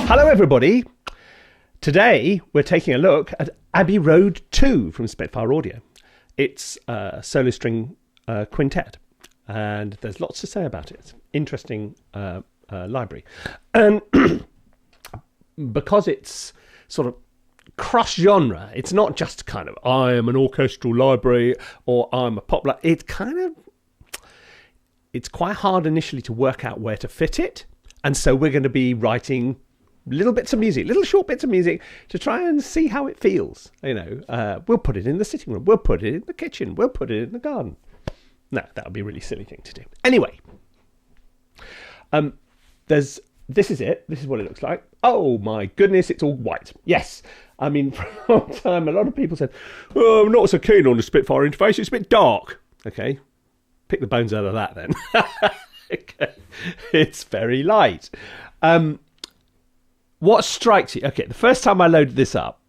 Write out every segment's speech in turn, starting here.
Hello everybody. Today we're taking a look at Abbey Road 2 from Spitfire Audio. It's a solo string quintet and there's lots to say about it. It's an interesting library. And because it's sort of cross genre, it's not just kind of I am an orchestral library or I'm a pop library. It's quite hard initially to work out where to fit it. And so we're going to be writing little bits of music, little short bits of music to try and see how it feels. We'll put it in the sitting room. We'll put it in the kitchen. We'll put it in the garden. No, that would be a really silly thing to do. Anyway, this is it. This is what it looks like. Oh my goodness, it's all white. Yes. I mean, for a long time, a lot of people said, oh, I'm not so keen on the Spitfire interface. It's a bit dark. Okay. Pick the bones out of that then. Okay. It's very light. What strikes you? Okay, the first time I loaded this up,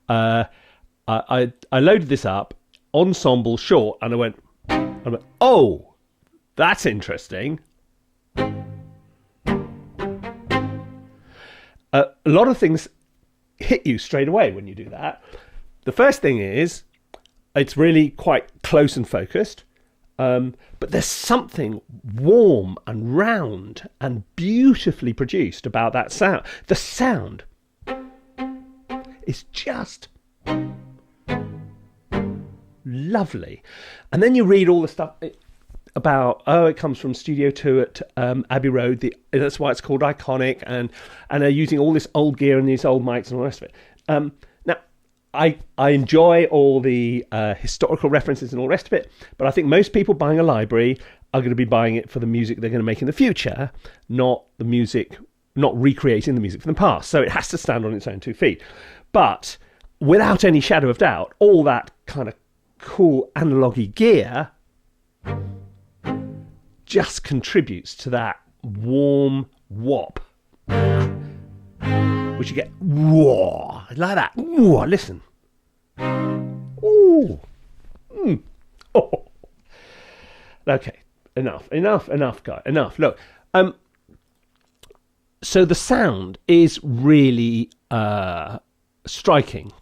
I loaded this up, ensemble short, and I went, oh, that's interesting. A lot of things hit you straight away when you do that. The first thing is, it's really quite close and focused. But there's something warm and round and beautifully produced about that sound. The sound is just lovely. And then you read all the stuff about, it comes from Studio 2 at Abbey Road. That's why it's called iconic. And they're using all this old gear and these old mics and all the rest of it. Now, I enjoy all the historical references and all the rest of it, but I think most people buying a library are going to be buying it for the music they're going to make in the future, not recreating the music from the past. So it has to stand on its own 2 feet. But without any shadow of doubt, all that kind of cool analogy gear just contributes to that warm whop. Which you get, whoa, like that. Whoa, listen. Ooh. Oh. Okay, enough, guy. Enough. Look, so the sound is really striking.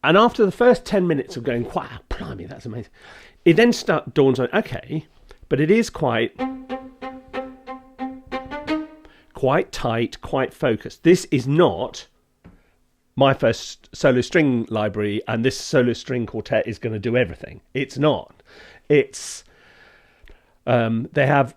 And after the first 10 minutes of going, wow, blimey, that's amazing. It then dawns on, okay, but it is quite tight, quite focused. This is not my first solo string library and this solo string quartet is going to do everything. It's not. It's they have,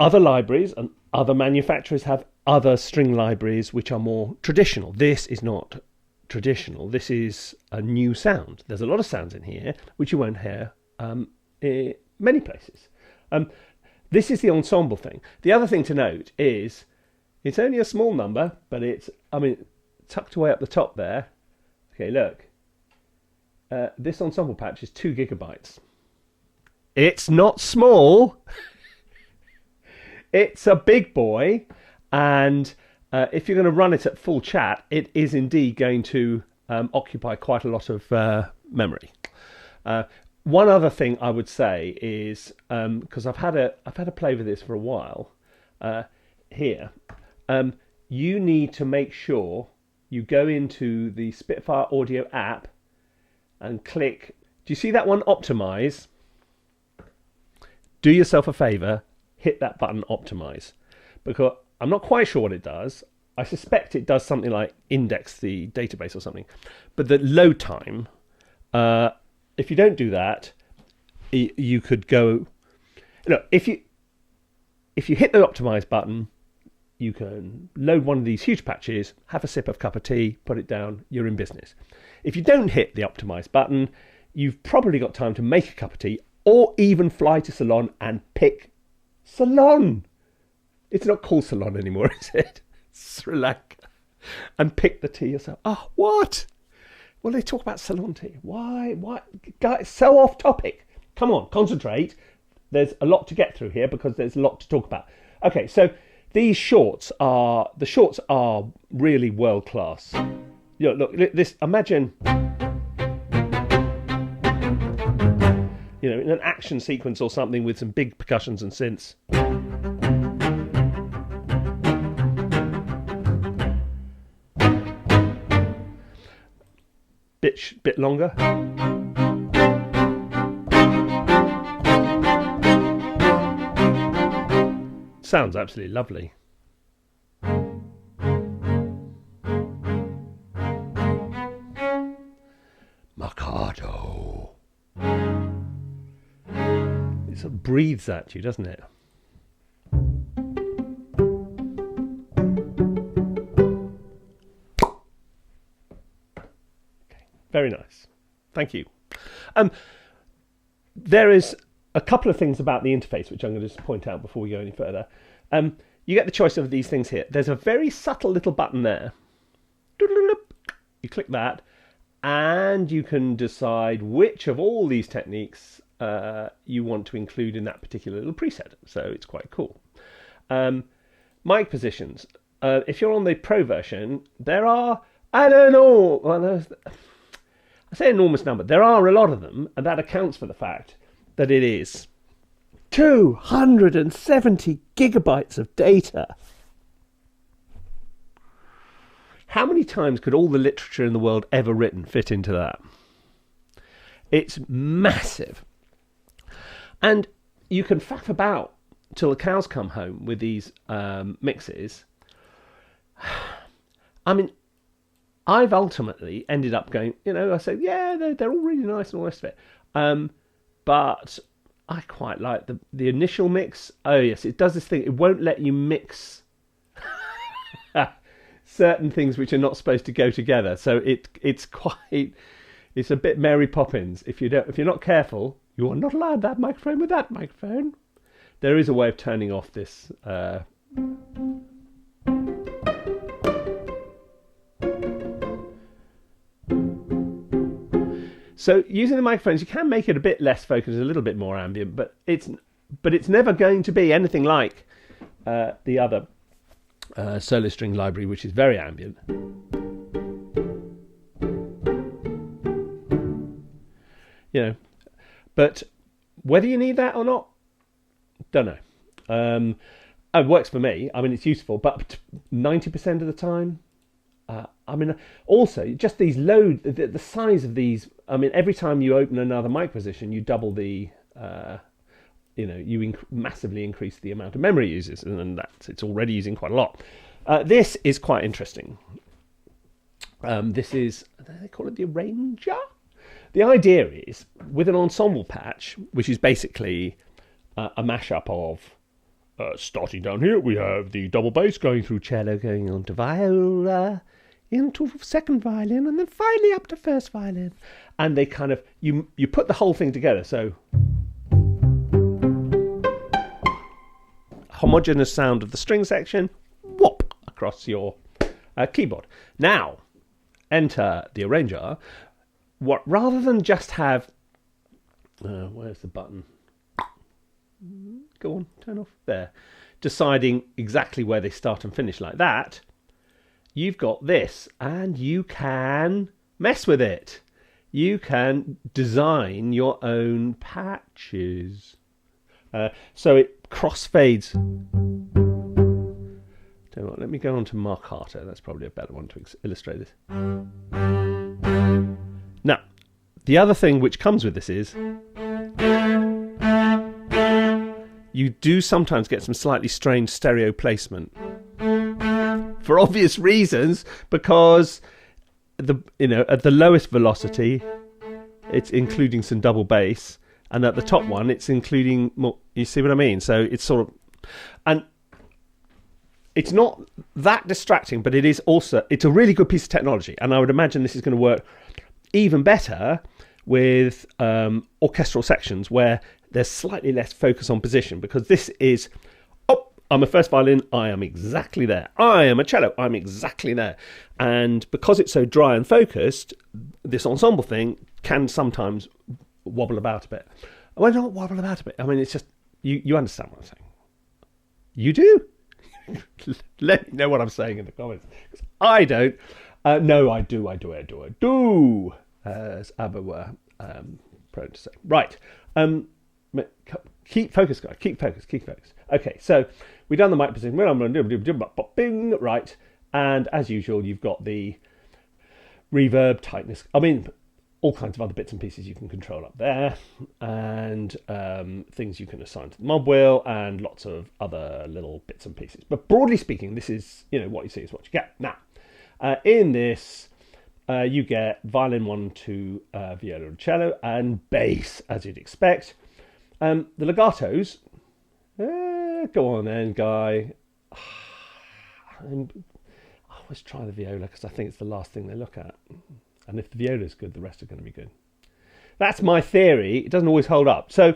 other libraries and other manufacturers have other string libraries which are more traditional. This is not traditional. This is a new sound. There's a lot of sounds in here which you won't hear in many places. This is the ensemble thing. The other thing to note is it's only a small number, but it's, tucked away up the top there. Okay, look. This ensemble patch is 2 gigabytes. It's not small. It's a big boy. And if you're going to run it at full chat, it is indeed going to occupy quite a lot of memory. One other thing I would say is, because I've had a play with this for a while here, you need to make sure you go into the Spitfire Audio app and click. Do you see that one, Optimize? Do yourself a favor, hit that button, Optimize, because I'm not quite sure what it does. I suspect it does something like index the database or something, but the load time, if you don't do that, you could go. Look, if you hit the Optimize button, you can load one of these huge patches, have a sip of cup of tea, put it down, you're in business. If you don't hit the Optimize button, you've probably got time to make a cup of tea or even fly to Ceylon and pick Ceylon. It's not called Ceylon anymore, is it? Sri Lanka. And pick the tea yourself. Oh, what? Well, they talk about Ceylon tea. Why? Guys, so off topic. Come on, concentrate. There's a lot to get through here because there's a lot to talk about. Okay, so these shorts are really world class. Look, this. Imagine, in an action sequence or something with some big percussions and synths. bit longer. Sounds absolutely lovely. Marcato. It sort of breathes at you, doesn't it? Okay, very nice. Thank you. There is a couple of things about the interface which I'm going to just point out before we go any further. You get the choice of these things here. There's a very subtle little button there. You click that, and you can decide which of all these techniques you want to include in that particular little preset. So it's quite cool. Mic positions. If you're on the Pro version, there are, I don't know, well, I say enormous number. There are a lot of them, and that accounts for the fact that it is 270 gigabytes of data. How many times could all the literature in the world ever written fit into that? It's massive. And you can faff about till the cows come home with these mixes. I mean, I've ultimately ended up going, I said, yeah, they're all really nice and all the rest of it. But I quite like the initial mix. Oh, yes, it does this thing. It won't let you mix certain things which are not supposed to go together. So it's a bit Mary Poppins. If you're not careful, you are not allowed that microphone with that microphone. There is a way of turning off this. So using the microphones, you can make it a bit less focused, a little bit more ambient, but it's never going to be anything like the other solo string library, which is very ambient. But whether you need that or not, don't know. It works for me. I mean, it's useful, but 90% of the time. Also, just these the size of these. I mean, every time you open another mic position, you double the, massively increase the amount of memory it uses, and it's already using quite a lot. This is quite interesting. This is, they call it the arranger. The idea is, with an ensemble patch, which is basically a mashup of, starting down here, we have the double bass going through cello, going on to viola, into second violin, and then finally up to first violin. And they kind of, you put the whole thing together. So, homogeneous sound of the string section, whop, across your keyboard. Now, enter the arranger. Rather than just have, where's the button? Go on, turn off there. Deciding exactly where they start and finish like that. You've got this, and you can mess with it. You can design your own patches. So it crossfades. Let me go on to Marcato. That's probably a better one to illustrate this. Now, the other thing which comes with this is you do sometimes get some slightly strange stereo placement. For obvious reasons, because at the lowest velocity, it's including some double bass, and at the top one, it's including more. You see what I mean? So it's sort of, and it's not that distracting, but it's a really good piece of technology, and I would imagine this is going to work even better with orchestral sections where there's slightly less focus on position, because this is, I'm a first violin, I am exactly there. I am a cello, I'm exactly there. And because it's so dry and focused, this ensemble thing can sometimes wobble about a bit. Well, not wobble about a bit. I mean, it's just, you understand what I'm saying. You do? Let me know what I'm saying in the comments. 'Cause I don't. No, I do. As Abba were prone to say. Right. Keep focus, guys. Keep focus. Okay, so we've done the mic position. Right. And as usual, you've got the reverb tightness. I mean, all kinds of other bits and pieces you can control up there, and things you can assign to the mod wheel, and lots of other little bits and pieces. But broadly speaking, this is, what you see is what you get. Now, in this, you get violin 1, 2, viola and cello, and bass, as you'd expect. The legatos, go on then, guy. I always try the viola because I think it's the last thing they look at. And if the viola is good, the rest are going to be good. That's my theory. It doesn't always hold up. So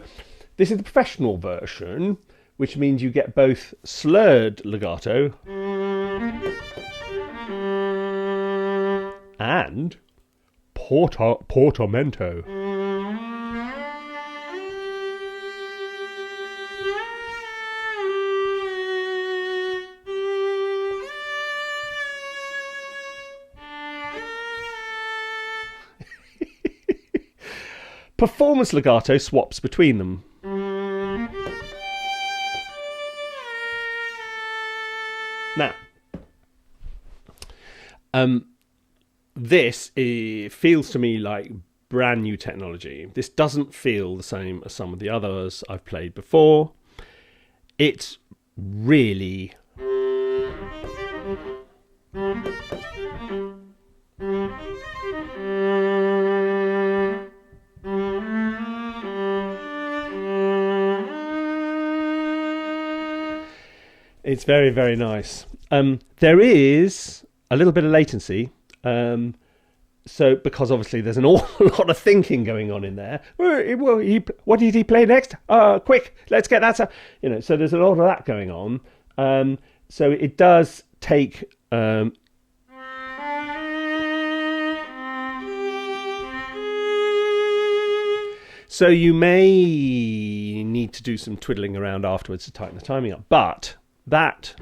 this is the professional version, which means you get both slurred legato and portamento. Performance legato swaps between them. Now, this feels to me like brand new technology. This doesn't feel the same as some of the others I've played before. It's really it's very, very nice. There is a little bit of latency. So because obviously there's an awful lot of thinking going on in there. What did he play next? Quick, let's get that. So there's a lot of that going on. So it does take. So you may need to do some twiddling around afterwards to tighten the timing up, but that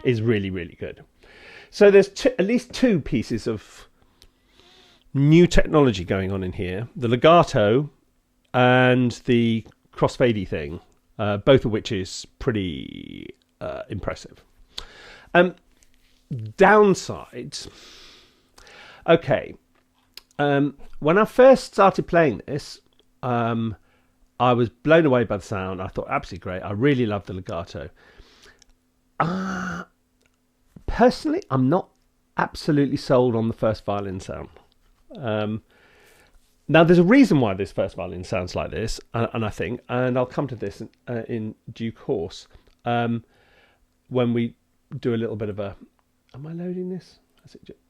is really, really good. So there's at least two pieces of new technology going on in here. The legato and the crossfadey thing, both of which is pretty impressive. Downsides. Okay. When I first started playing this, I was blown away by the sound. I thought, absolutely great. I really loved the legato. Personally, I'm not absolutely sold on the first violin sound. Now, there's a reason why this first violin sounds like this, and I think, and I'll come to this in due course, when we do a little bit of a... Am I loading this?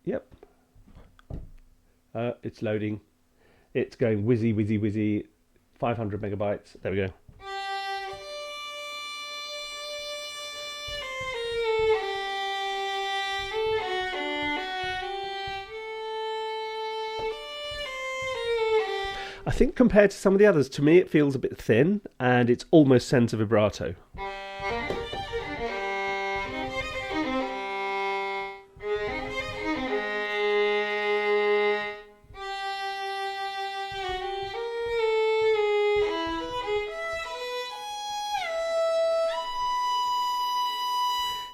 Yep. It's loading. It's going whizzy, whizzy, whizzy. 500 megabytes. There we go. I think compared to some of the others, to me it feels a bit thin and it's almost sense of vibrato.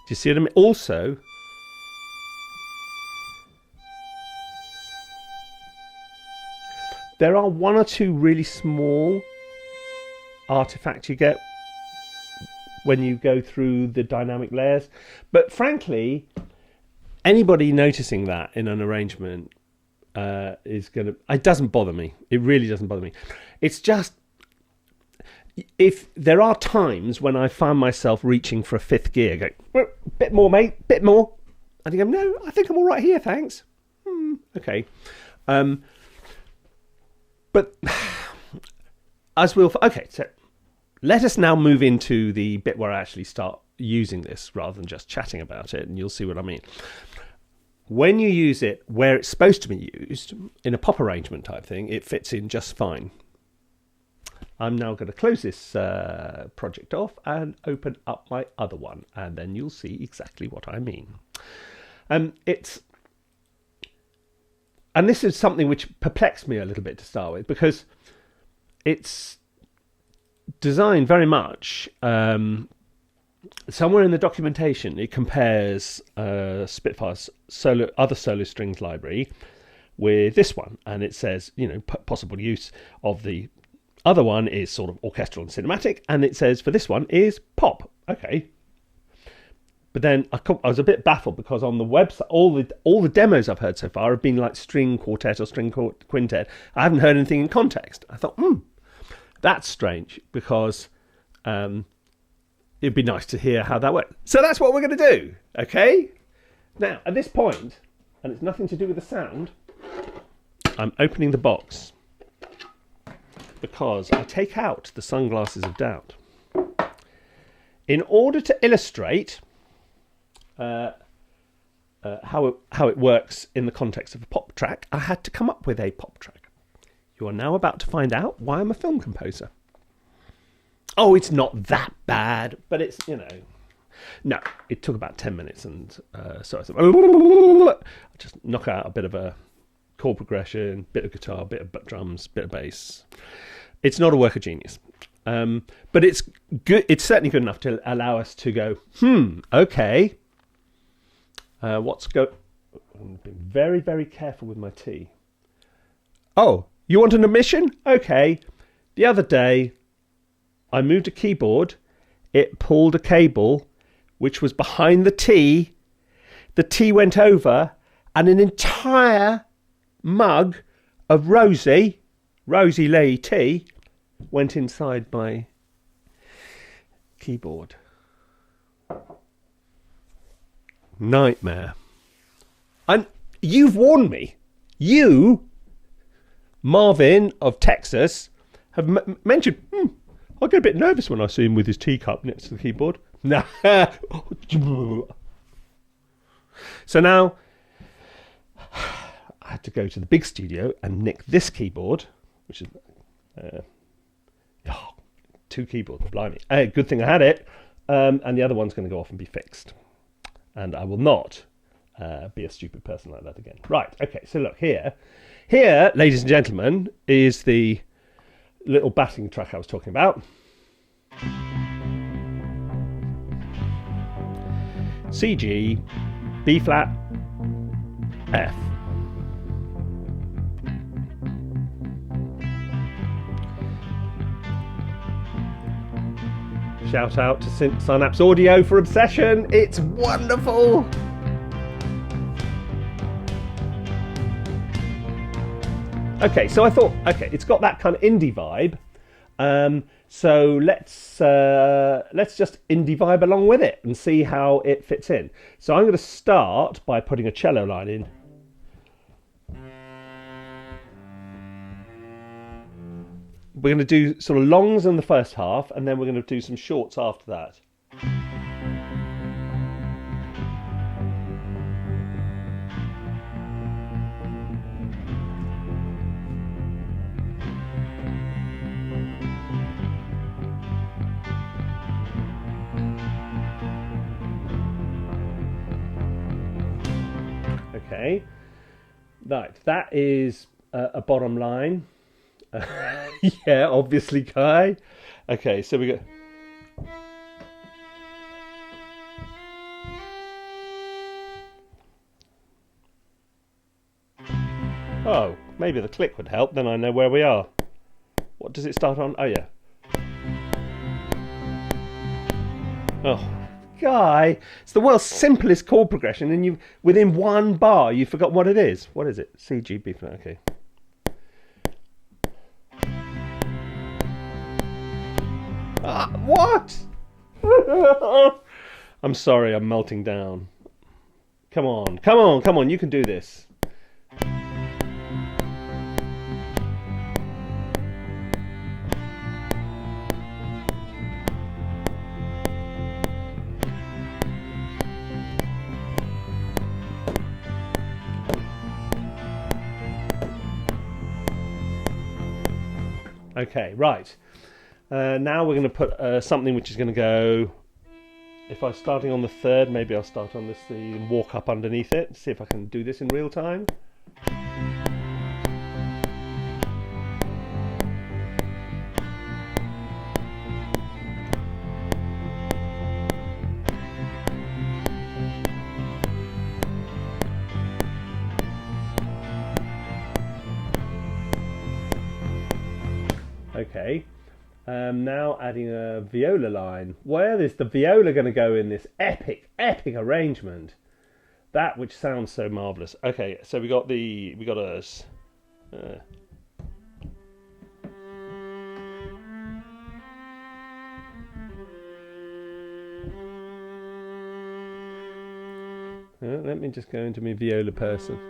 Do you see what I mean? Also, there are one or two really small artifacts you get when you go through the dynamic layers. But frankly, anybody noticing that in an arrangement is going to... It doesn't bother me. It really doesn't bother me. It's just... If there are times when I find myself reaching for a fifth gear, going, well, bit more, mate, bit more. And you go, no, I think I'm all right here, thanks. Okay. But as we'll... Okay, so let us now move into the bit where I actually start using this rather than just chatting about it, and you'll see what I mean. When you use it where it's supposed to be used, in a pop arrangement type thing, it fits in just fine. I'm now going to close this project off and open up my other one, and then you'll see exactly what I mean. And this is something which perplexed me a little bit to start with, because it's designed very much somewhere in the documentation it compares Spitfire's other solo strings library with this one, and it says, possible use of the other one is sort of orchestral and cinematic, and it says for this one is pop. Okay. But then I was a bit baffled because on the website, all the demos I've heard so far have been like string quartet or string quintet. I haven't heard anything in context. I thought, that's strange, because it'd be nice to hear how that works. So that's what we're going to do, okay? Now, at this point, and it's nothing to do with the sound, I'm opening the box because I take out the sunglasses of doubt. In order to illustrate how it works in the context of a pop track, I had to come up with a pop track. You are now about to find out why I'm a film composer. Oh, it's not that bad, but it's, No, it took about 10 minutes, and so I said, I'll just knock out a bit of a chord progression, bit of guitar, bit of drums, bit of bass. It's not a work of genius. But it's good. It's certainly good enough to allow us to go, okay. I'm being very, very careful with my tea. Oh, you want an omission? Okay. The other day, I moved a keyboard. It pulled a cable, which was behind the T. The T went over, and an entire mug of Rosie Lee tea, went inside my keyboard. Nightmare. And you've warned me. You, Marvin of Texas, have mentioned, I get a bit nervous when I see him with his teacup next to the keyboard. Nah. So now I had to go to the big studio and nick this keyboard, which is 2 keyboards, blimey. Good thing I had it. And the other one's going to go off and be fixed. And I will not be a stupid person like that again. Right, okay, so look, here, ladies and gentlemen, is the little batting track I was talking about. C, G, B flat, F. Shout out to Synapse Audio for Obsession. It's wonderful. Okay, so I thought, it's got that kind of indie vibe. So let's just indie vibe along with it and see how it fits in. So I'm going to start by putting a cello line in. We're going to do sort of longs in the first half, and then we're going to do some shorts after that. Okay, right, that is a bottom line. Yeah, obviously, Kai. Okay, so we go. Oh, maybe the click would help, then I know where we are. What does it start on? Oh, yeah. Oh, Guy, it's the world's simplest chord progression, and within one bar, you forgot what it is. What is it? C, G, B flat, okay. What? I'm sorry, I'm melting down. Come on, you can do this. Okay, right. Now we're going to put something which is going to go, if I'm starting on the third, maybe I'll start on this C and walk up underneath it, see if I can do this in real time. Okay. Now adding a viola line. Where is the viola going to go in this epic arrangement? That which sounds so marvelous. Okay, so we got us. Let me just go into my viola person.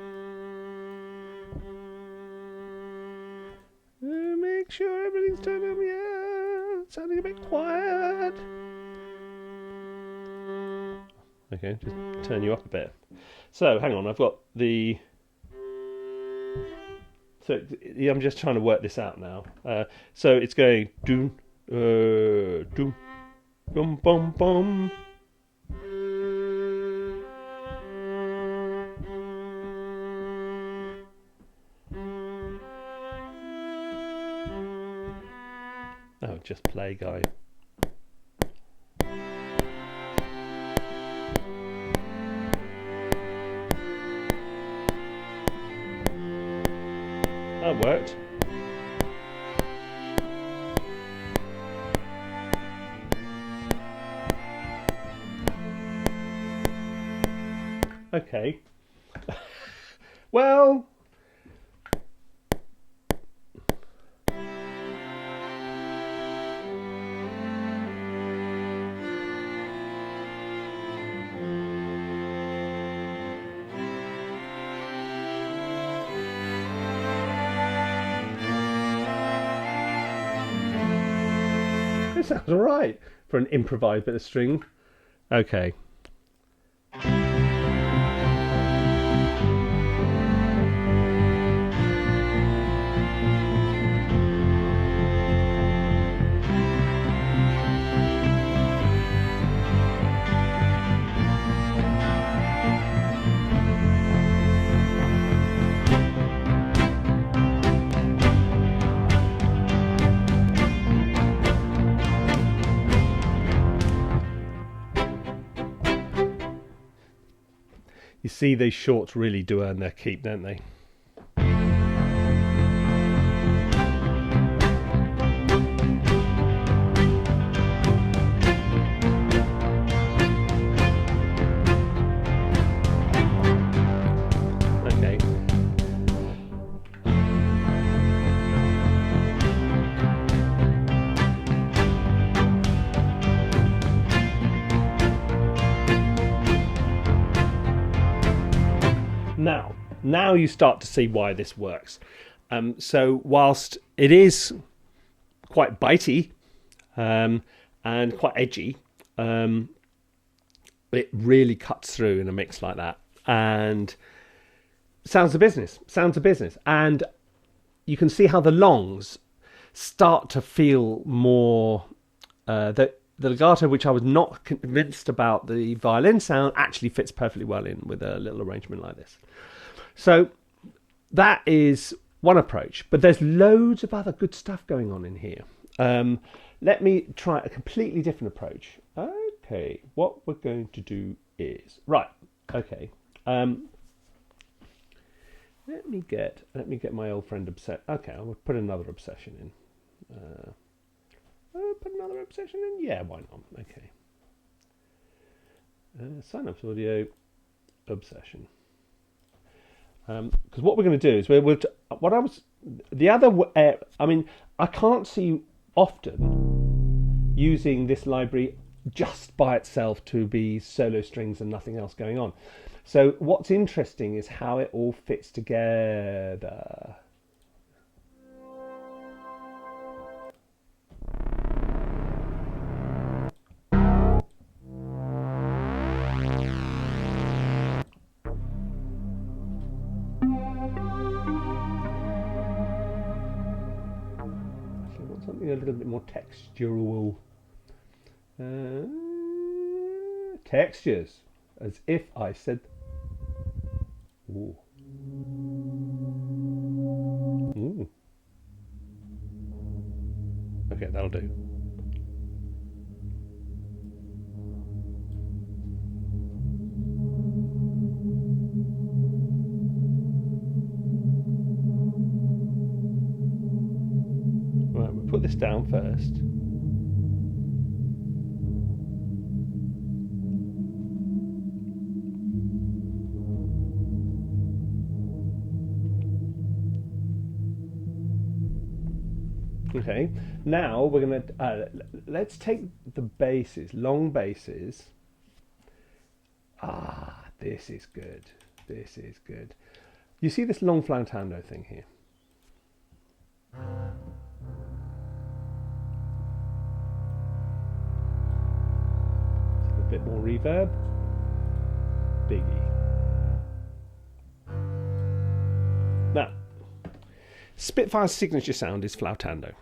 Make sure everything's turned on. Yeah, sounding a bit quiet. Okay, just turn you up a bit. So, hang on, I've got the... So, I'm just trying to work this out now. So, it's going... Doom, doom, bum, bum, bum. Oh, just play, guy. That worked. Okay. Well... It sounds alright for an improvised bit of string. Okay. You see, these shorts really do earn their keep, don't they? Okay. Now you start to see why this works. So whilst it is quite bitey and quite edgy, it really cuts through in a mix like that. And sounds a business. And you can see how the longs start to feel more... the legato, which I was not convinced about the violin sound, actually fits perfectly well in with a little arrangement like this. So that is one approach, but there's loads of other good stuff going on in here. Let me try a completely different approach. Okay, what we're going to do is... Right, okay. Let me get my old friend Obsession. Okay, I'll put another Obsession in. Put another Obsession in? Yeah, why not? Okay. Synapse Audio, Obsession. Because what we're going to do is I can't see often using this library just by itself to be solo strings and nothing else going on. So what's interesting is how it all fits together. Something a little bit more textural. Textures, as if I said. Ooh. Ooh. Okay, that'll do. Right, we'll put this this down first. Okay, now we're going to, let's take the basses, long basses. Ah, this is good. This is good. You see this long flautando thing here? A bit more reverb. Biggie. Now, Spitfire's signature sound is flautando.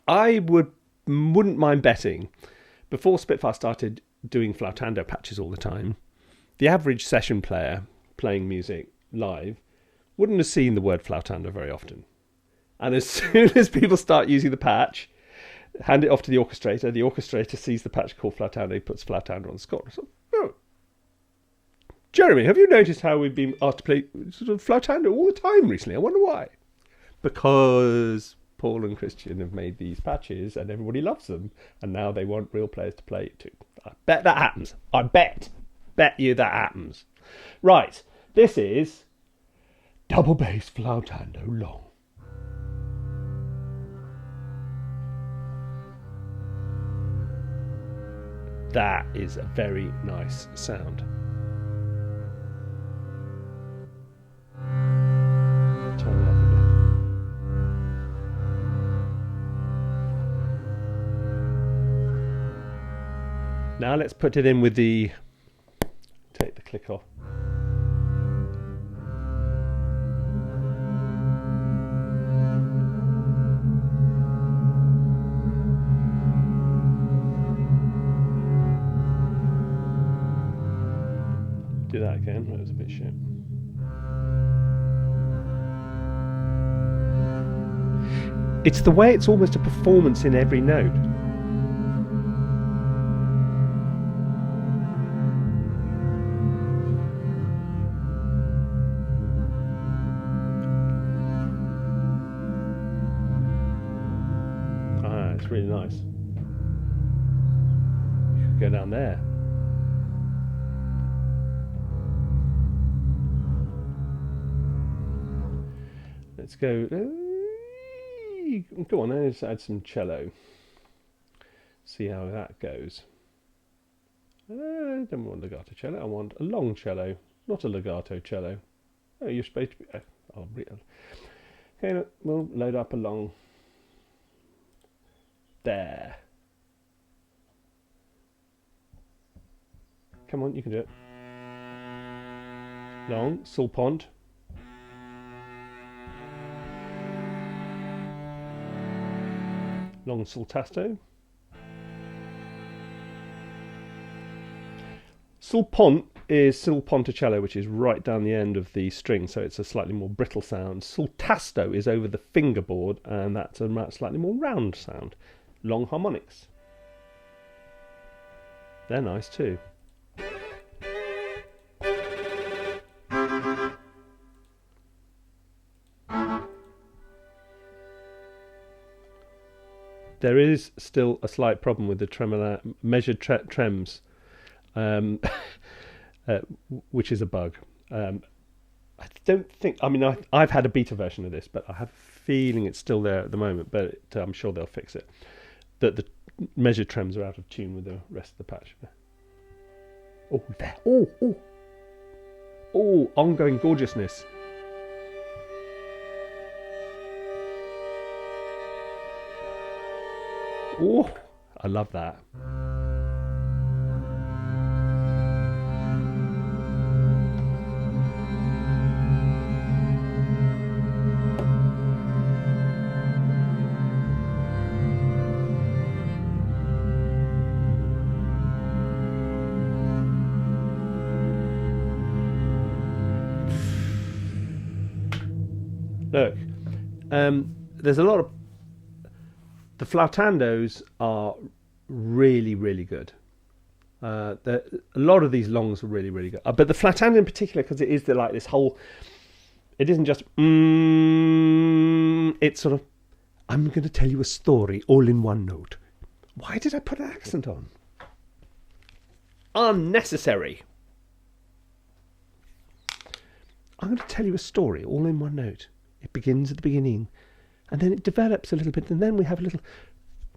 I wouldn't mind betting, before Spitfire started doing flautando patches all the time, the average session player playing music live wouldn't have seen the word flautando very often. And as soon as people start using the patch, hand it off to the orchestrator sees the patch called flautando, he puts flautando on the score. So, oh. Jeremy, have you noticed how we've been asked to play sort of flautando all the time recently? I wonder why. Because Paul and Christian have made these patches and everybody loves them, and now they want real players to play it too. I bet that happens. I bet you that happens. Right, this is double bass flautando long. That is a very nice sound. Turn it up a bit. Now let's put it in with the, take the click off. Do that again, that was a bit shit. It's the way it's almost a performance in every note. It's really nice. You could go down there. Let's go. Go on, let's add some cello. See how that goes. I don't want legato cello. I want a long cello, not a legato cello. Oh, you're supposed to be. Okay, we'll load up a long. There. Come on, you can do it. Long, sul pont. Long sul tasto. Sul pont is sul ponticello, which is right down the end of the string, so it's a slightly more brittle sound. Sul tasto is over the fingerboard, and that's a slightly more round sound. Long harmonics. They're nice too. There is still a slight problem with the measured trems, which is a bug. I don't think, I mean, I've had a beta version of this, but I have a feeling it's still there at the moment, but I'm sure they'll fix it. That the measured trems are out of tune with the rest of the patch. Oh, there. Oh, ongoing gorgeousness. Oh, I love that. Look, there's a lot of the flautandos are really, really good. A lot of these longs are really, really good. But the flautando in particular, because it is like this whole. It isn't just. It's sort of. I'm going to tell you a story all in one note. Why did I put an accent on? Unnecessary. I'm going to tell you a story all in one note. It begins at the beginning, and then it develops a little bit, and then we have a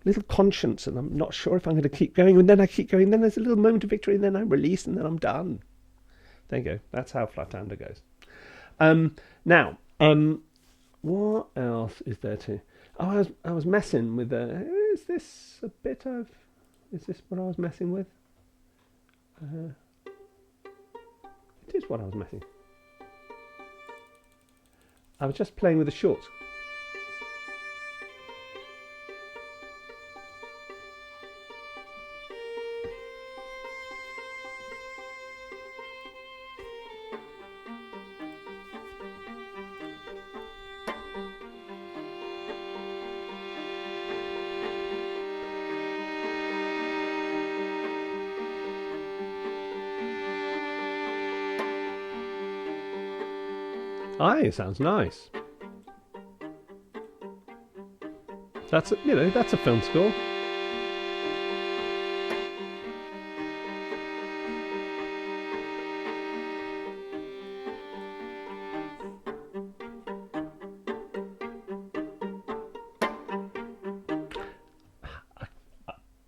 little conscience, and I'm not sure if I'm going to keep going, and then I keep going, then there's a little moment of victory, and then I release, and then I'm done. There you go. That's how Flatanda goes. Now, what else is there to... Oh, I was messing with... is this a bit of... Is this what I was messing with? It is what I was messing. I was just playing with the shorts. Aye, sounds nice. That's a film score.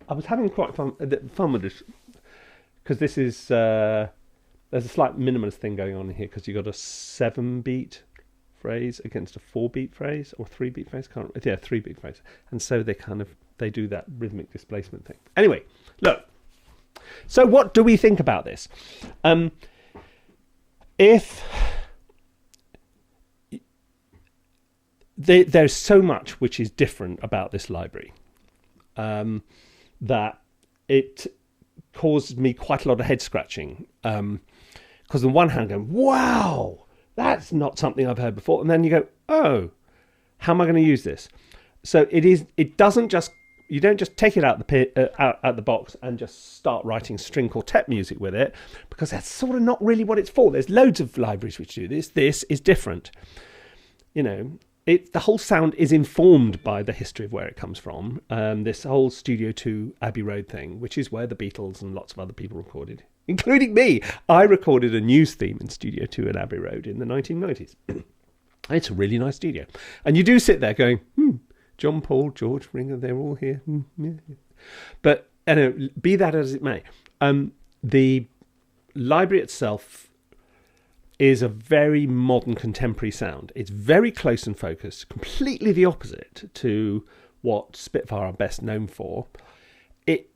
I was having quite fun with this because this is there's a slight minimalist thing going on here because you've got a 7-beat phrase against a 4-beat phrase or 3-beat phrase. 3-beat phrase, and so they do that rhythmic displacement thing. Anyway, look. So what do we think about this? If there's so much which is different about this library, that it caused me quite a lot of head scratching. Because on one hand, going, wow, that's not something I've heard before, and then you go, oh, how am I going to use this? So it doesn't just, you don't just take it out the box and just start writing string quartet music with it, because that's sort of not really what it's for. There's loads of libraries which do this. This is different. The whole sound is informed by the history of where it comes from. This whole Studio 2 Abbey Road thing, which is where the Beatles and lots of other people recorded, including me. I recorded a news theme in Studio 2 at Abbey Road in the 1990s. It's a really nice studio. And you do sit there going, John, Paul, George, Ringo, they're all here. Yeah. But be that as it may, the library itself is a very modern contemporary sound. It's very close and focused, completely the opposite to what Spitfire are best known for. It,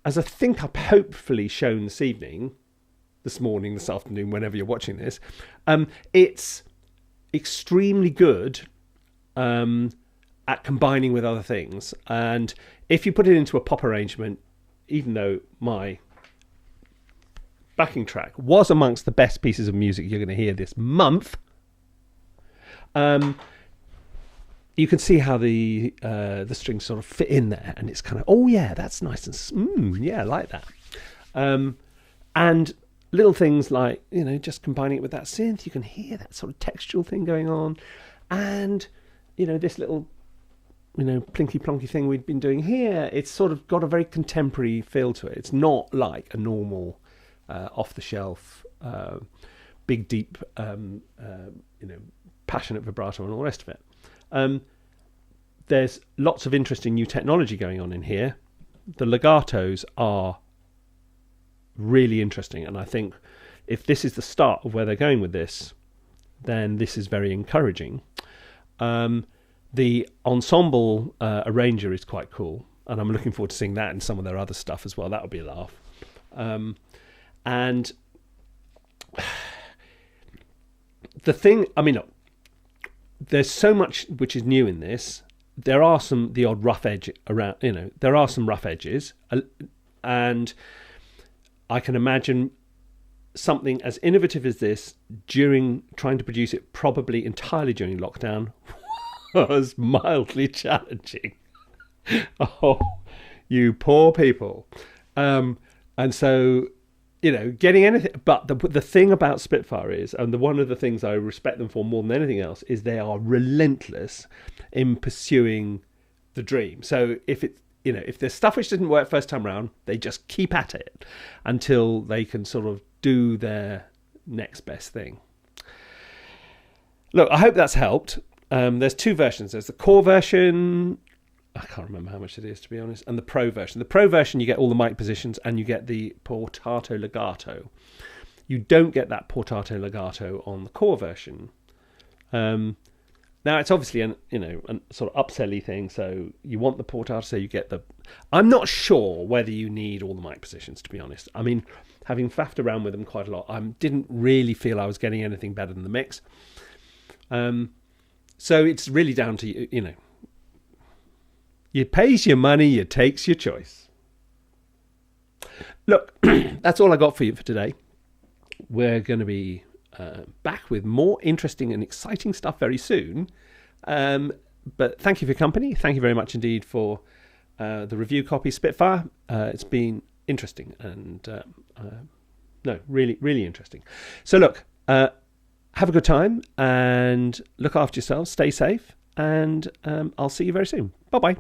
as I think I've hopefully shown this morning, this afternoon, whenever you're watching this, it's extremely good at combining with other things. And if you put it into a pop arrangement, even though my backing track was amongst the best pieces of music you're going to hear this month, you can see how the strings sort of fit in there, and it's kind of, oh yeah, that's nice and smooth, yeah, I like that. And little things like, just combining it with that synth, you can hear that sort of textural thing going on, and this little plinky plonky thing we've been doing here, it's sort of got a very contemporary feel to it. It's not like a normal off the shelf big deep passionate vibrato and all the rest of it. There's lots of interesting new technology going on in here. The legatos are really interesting, and I think if this is the start of where they're going with this, then this is very encouraging. The ensemble arranger is quite cool, and I'm looking forward to seeing that and some of their other stuff as well. That would be a laugh. And the thing, look, there's so much which is new in this. There are the odd rough edge around, there are some rough edges, and I can imagine something as innovative as this during trying to produce it, probably entirely during lockdown, was mildly challenging. Oh, you poor people. And so, getting anything, but the thing about Spitfire is, and one of the things I respect them for more than anything else, is they are relentless in pursuing the dream. So if there's stuff which didn't work first time round, they just keep at it until they can sort of do their next best thing. Look, I hope that's helped. There's two versions. There's the core version. I can't remember how much it is, to be honest. And the pro version. The pro version, you get all the mic positions and you get the portato legato. You don't get that portato legato on the core version. Now it's obviously a sort of upsell-y thing. So you want the portato, so you get the. I'm not sure whether you need all the mic positions, to be honest. I mean, having faffed around with them quite a lot, I didn't really feel I was getting anything better than the mix. So it's really down to you. You pays your money, you takes your choice. Look, that's all I got for you for today. We're going to be back with more interesting and exciting stuff very soon. But thank you for your company. Thank you very much indeed for the review copy, Spitfire. It's been interesting and really, really interesting. So look, have a good time and look after yourselves. Stay safe, and I'll see you very soon. Bye-bye.